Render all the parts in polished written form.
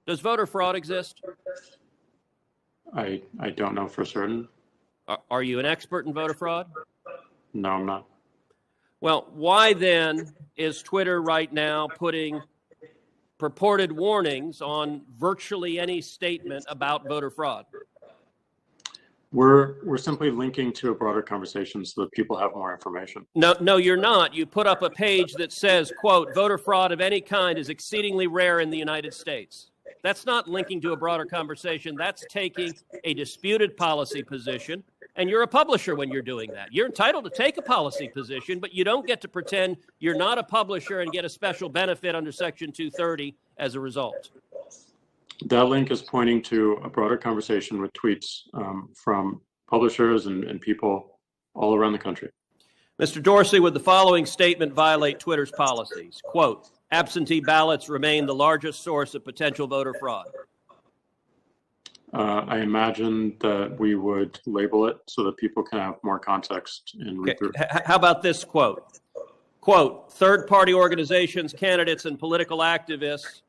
Does voter fraud exist? I don't know for certain. Are you an expert in voter fraud? No, I'm not. Well, why then is Twitter right now putting purported warnings on virtually any statement about voter fraud? We're simply linking to a broader conversation so that people have more information. No, you're not. You put up a page that says, quote, voter fraud of any kind is exceedingly rare in the United States. That's not linking to a broader conversation. That's taking a disputed policy position. And you're a publisher when you're doing that. You're entitled to take a policy position, but you don't get to pretend you're not a publisher and get a special benefit under Section 230 as a result. That link is pointing to a broader conversation with tweets from publishers and people all around the country. Mr. Dorsey, would the following statement violate Twitter's policies? Quote, absentee ballots remain the largest source of potential voter fraud. I imagine that we would label it so that people can have more context and read through. How about this quote? Quote, third-party organizations, candidates, and political activists.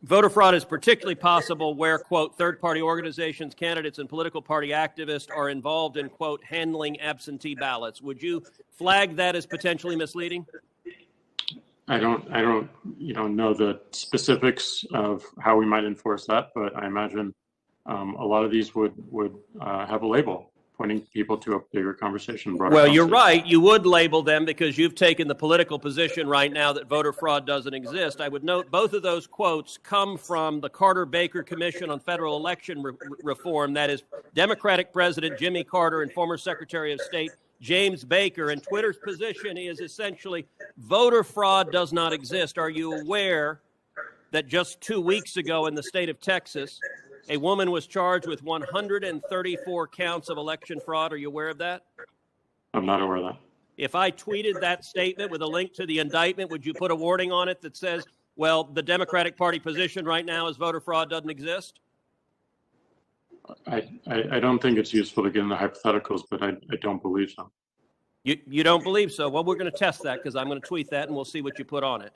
Voter fraud is particularly possible where, quote, third-party organizations, candidates, and political party activists are involved in, quote, handling absentee ballots. Would you flag that as potentially misleading? I don't know the specifics of how we might enforce that, but I imagine a lot of these would have a label pointing people to a bigger conversation. Well, you're right. You would label them because you've taken the political position right now that voter fraud doesn't exist. I would note both of those quotes come from the Carter-Baker Commission on Federal Election Reform. That is Democratic President Jimmy Carter and former Secretary of State James Baker. And Twitter's position is essentially voter fraud does not exist. Are you aware that just 2 weeks ago in the state of Texas, a woman was charged with 134 counts of election fraud? Are you aware of that? I'm not aware of that. If I tweeted that statement with a link to the indictment, would you put a warning on it that says, well, the Democratic Party position right now is voter fraud doesn't exist? I don't think it's useful to get into hypotheticals, but I don't believe so. You don't believe so? Well, we're going to test that because I'm going to tweet that and we'll see what you put on it.